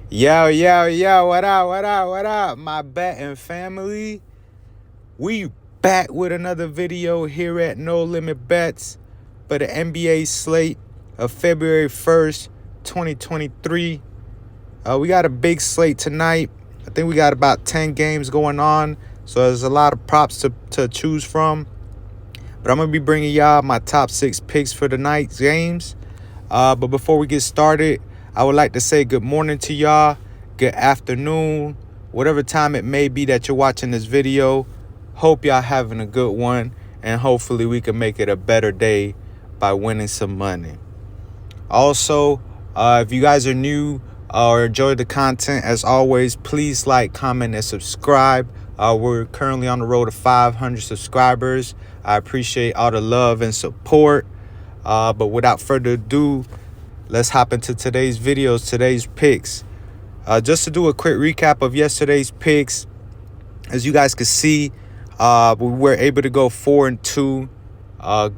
Yo, what up, my betting family? We back with another video here at No Limit Bets for the NBA slate of February 1st, 2023. We got a big slate tonight. I think we got about 10 games going on, so there's a lot of props to choose from. But I'm going to be bringing y'all my top 6 picks for the night's games. But before we get started, I would like to say good morning to y'all, good afternoon, whatever time it may be that you're watching this video. Hope y'all having a good one, and hopefully we can make it a better day by winning some money. Also, if you guys are new or enjoy the content, as always, please like, comment, and subscribe. We're currently on the road to 500 subscribers. I appreciate all the love and support. But without further ado, let's hop into today's picks. Just to do a quick recap of yesterday's picks, as you guys could see, we were able to go 4-2.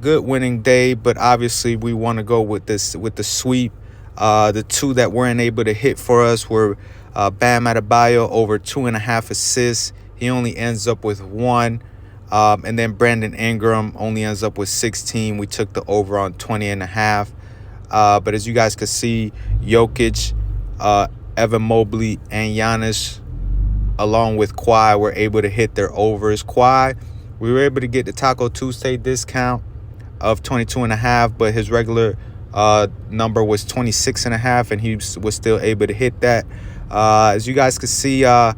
Good winning day, but obviously we want to go with the sweep. The two that weren't able to hit for us were Bam Adebayo over 2.5 assists. He only ends up with 1. And then Brandon Ingram only ends up with 16. We took the over on 20.5. But as you guys can see, Jokic, Evan Mobley, and Giannis, along with Kawhi, were able to hit their overs. Kawhi, we were able to get the Taco Tuesday discount of 22.5, but his regular number was 26.5, and he was still able to hit that. As you guys can see, had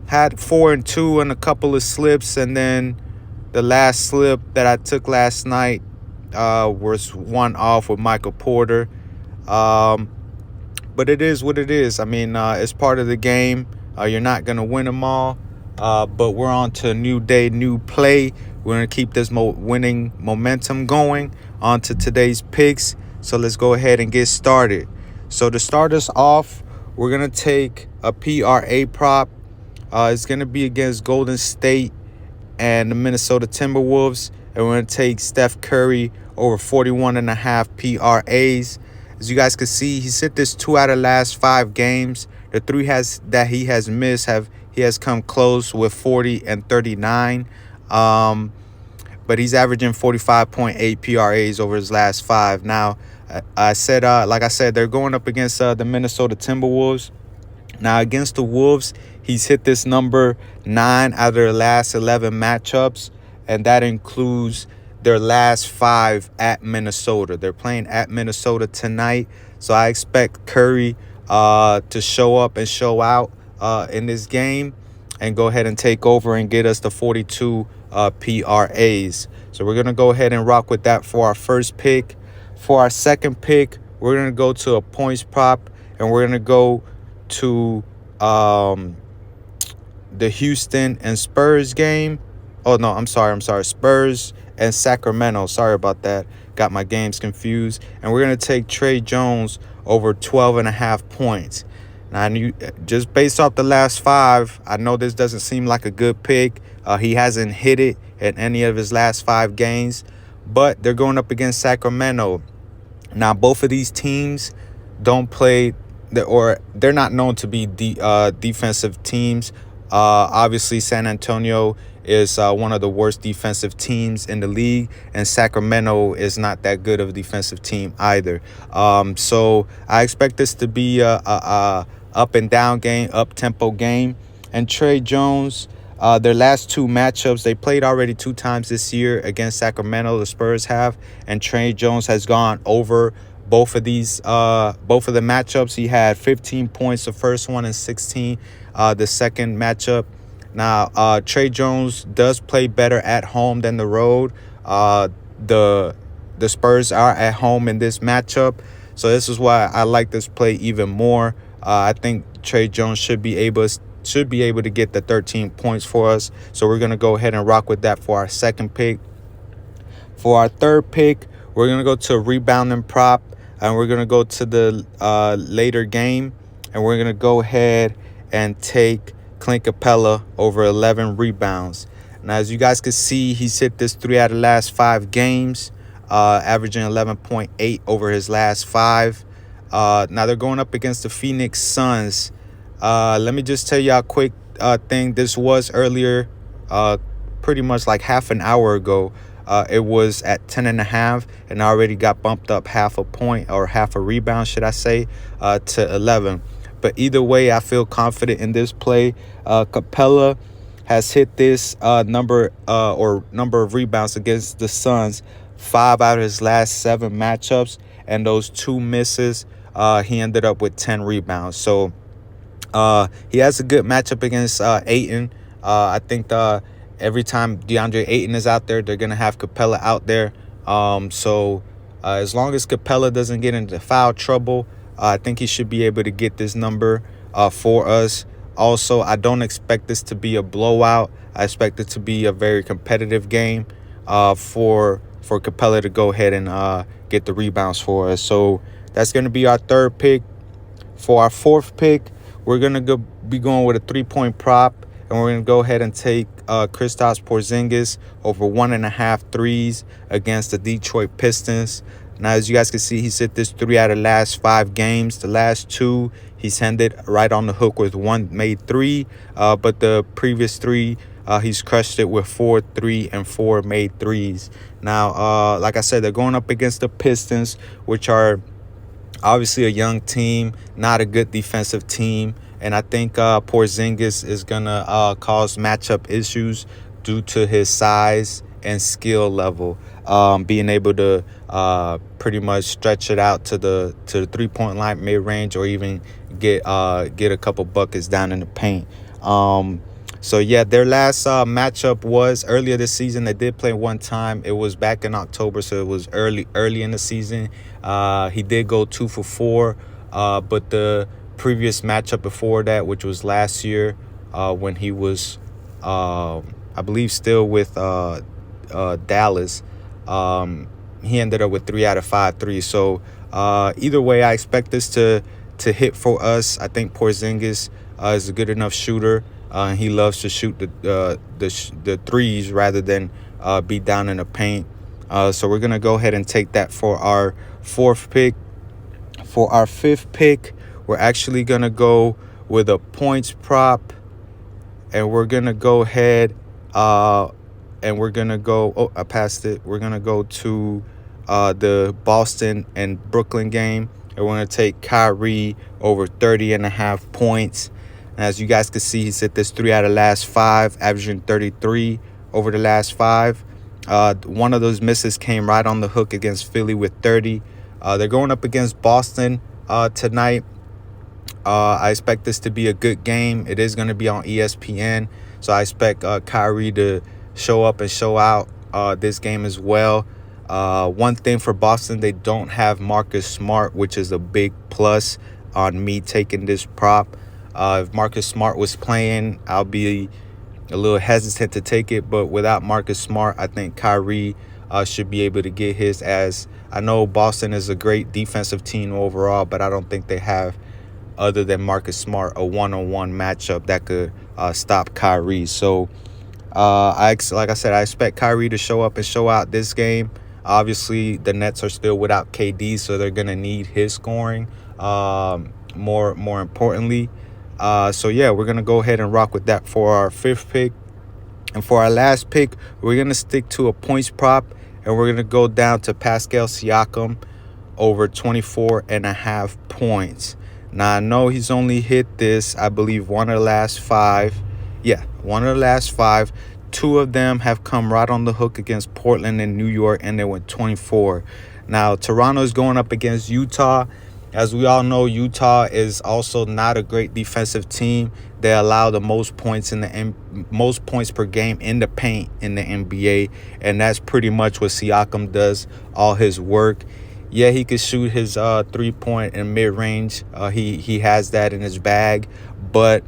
4-2 and a couple of slips, and then the last slip that I took last night was one off with Michael Porter. But it is what it is. I mean, it's part of the game. You're not going to win them all. But we're on to a new day, new play. We're going to keep this winning momentum going on to today's picks. So let's go ahead and get started. So to start us off, we're going to take a PRA prop. It's going to be against Golden State and the Minnesota Timberwolves. And we're going to take Steph Curry over 41.5 PRAs. As you guys can see, he's hit this 2 out of the last 5 games. The 3 that he has missed, he has come close with 40 and 39. But he's averaging 45.8 PRAs over his last 5. Now, like I said, they're going up against the Minnesota Timberwolves. Now, against the Wolves, he's hit this number 9 out of their last 11 matchups, and that includes their last 5 at Minnesota. They're playing at Minnesota tonight, so I expect Curry to show up and show out in this game and go ahead and take over and get us the 42 PRAs. So we're going to go ahead and rock with that for our first pick. For our second pick, we're going to go to a points prop, and we're going to go to the Houston and Spurs game. Oh, no, I'm sorry. Spurs and Sacramento. Sorry about that. Got my games confused. And we're going to take Trey Jones over 12.5 points. Now, just based off the last 5, I know this doesn't seem like a good pick. He hasn't hit it in any of his last 5 games. But they're going up against Sacramento. Now, both of these teams don't play, or they're not known to be defensive teams. Obviously, San Antonio is one of the worst defensive teams in the league, and Sacramento is not that good of a defensive team either. So I expect this to be a up and down game, up tempo game. And Trey Jones, their last 2 matchups, they played already 2 times this year against Sacramento. The Spurs have, and Trey Jones has gone over both of the matchups. He had 15 points the first one and 16 the second matchup. Now, Trey Jones does play better at home than the road. The Spurs are at home in this matchup, so this is why I like this play even more. I think Trey Jones should be able to get the 13 points for us. So we're going to go ahead and rock with that for our second pick. For our third pick, we're going to go to a rebounding prop, and we're going to go to the later game, and we're going to go ahead and take Clint Capella over 11 rebounds. Now, as you guys can see, he's hit this 3 out of the last 5 games, averaging 11.8 over his last 5. Now they're going up against the Phoenix Suns. Let me just tell y'all a quick thing. This was earlier, pretty much like half an hour ago. It was at 10.5, and I already got bumped up half a point, or half a rebound, should I say, to 11. But either way, I feel confident in this play. Capella has hit this number of rebounds against the Suns 5 out of his last 7 matchups, and those 2 misses, he ended up with 10 rebounds. So he has a good matchup against Ayton. I think every time DeAndre Ayton is out there, they're going to have Capella out there. So as long as Capella doesn't get into foul trouble, I think he should be able to get this number for us. Also, I don't expect this to be a blowout. I expect it to be a very competitive game for Capella to go ahead and get the rebounds for us. So that's going to be our third pick. For our fourth pick, we're going to be going with a 3-point prop, and we're going to go ahead and take Kristaps Porzingis over 1.5 threes against the Detroit Pistons. Now, as you guys can see, he's hit this 3 out of the last 5 games. The last 2, he's ended right on the hook with 1 made 3. But the previous 3, he's crushed it with 4 3 and 4 made 3s. Now, like I said, they're going up against the Pistons, which are obviously a young team, not a good defensive team. And I think Porzingis is going to cause matchup issues due to his size and skill level, being able to pretty much stretch it out to the 3-point line, mid-range, or even get a couple buckets down in the paint. So yeah, their last matchup was earlier this season. They did play one time. It was back in October, so it was early in the season. He did go 2 for 4, but the previous matchup before that, which was last year, when he was, I believe, still with Dallas, he ended up with 3 out of 5 threes. So either way, I expect this to hit for us. I think Porzingis is a good enough shooter. He loves to shoot the threes rather than be down in the paint. So we're gonna go ahead and take that for our fourth pick. For our fifth pick, we're actually gonna go with a points prop, and we're gonna go ahead and we're gonna go. Oh, I passed it. We're gonna go to the Boston and Brooklyn game, and we're gonna take Kyrie over 30.5 points. And as you guys can see, he's hit this 3 out of the last 5, averaging 33 over the last 5. One of those misses came right on the hook against Philly with 30. They're going up against Boston tonight. I expect this to be a good game. It is going to be on ESPN, so I expect Kyrie to show up and show out this game as well. One thing for Boston, they don't have Marcus Smart, which is a big plus on me taking this prop. If Marcus Smart was playing, I'll be a little hesitant to take it. But without Marcus Smart, I think Kyrie should be able to get his. As I know Boston is a great defensive team overall, but I don't think they have, other than Marcus Smart, a one-on-one matchup that could stop Kyrie. So, like I said, I expect Kyrie to show up and show out this game. Obviously, the Nets are still without KD, so they're going to need his scoring more importantly. So, yeah, we're going to go ahead and rock with that for our fifth pick. And for our last pick, we're going to stick to a points prop, and we're going to go down to Pascal Siakam over 24.5 points. Now, I know he's only hit this, I believe, one of the last 5. Yeah, one of the last 5. 2 of them have come right on the hook against Portland and New York, and they went 24. Now, Toronto's going up against Utah. As we all know, Utah is also not a great defensive team. They allow the most points most points per game in the paint in the NBA, and that's pretty much what Siakam does all his work. Yeah, he could shoot his 3-point and mid-range. He has that in his bag, but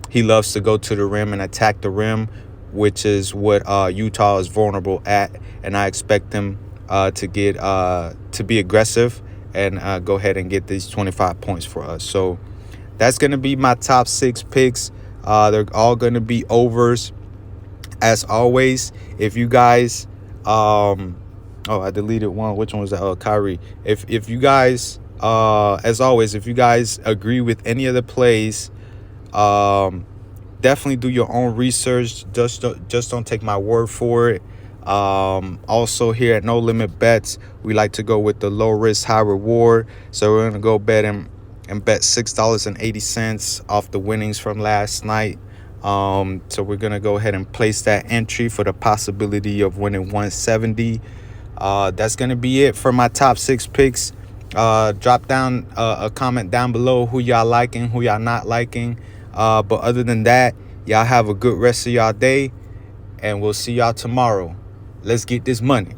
he loves to go to the rim and attack the rim, which is what Utah is vulnerable at. And I expect them to be aggressive and go ahead and get these 25 points for us. So that's going to be my top 6 picks. They're all going to be overs. As always, if you guys I deleted one. Which one was that? Kyrie. If you guys As always, if you guys agree with any of the plays, definitely do your own research. Just don't take my word for it. Also, here at No Limit Bets, we like to go with the low risk, high reward. So we're gonna go bet and bet $6.80 off the winnings from last night. So we're gonna go ahead and place that entry for the possibility of winning 170. That's gonna be it for my top 6 picks. Drop down a comment down below who y'all liking, who y'all not liking. But other than that, y'all have a good rest of y'all day, and we'll see y'all tomorrow. Let's get this money.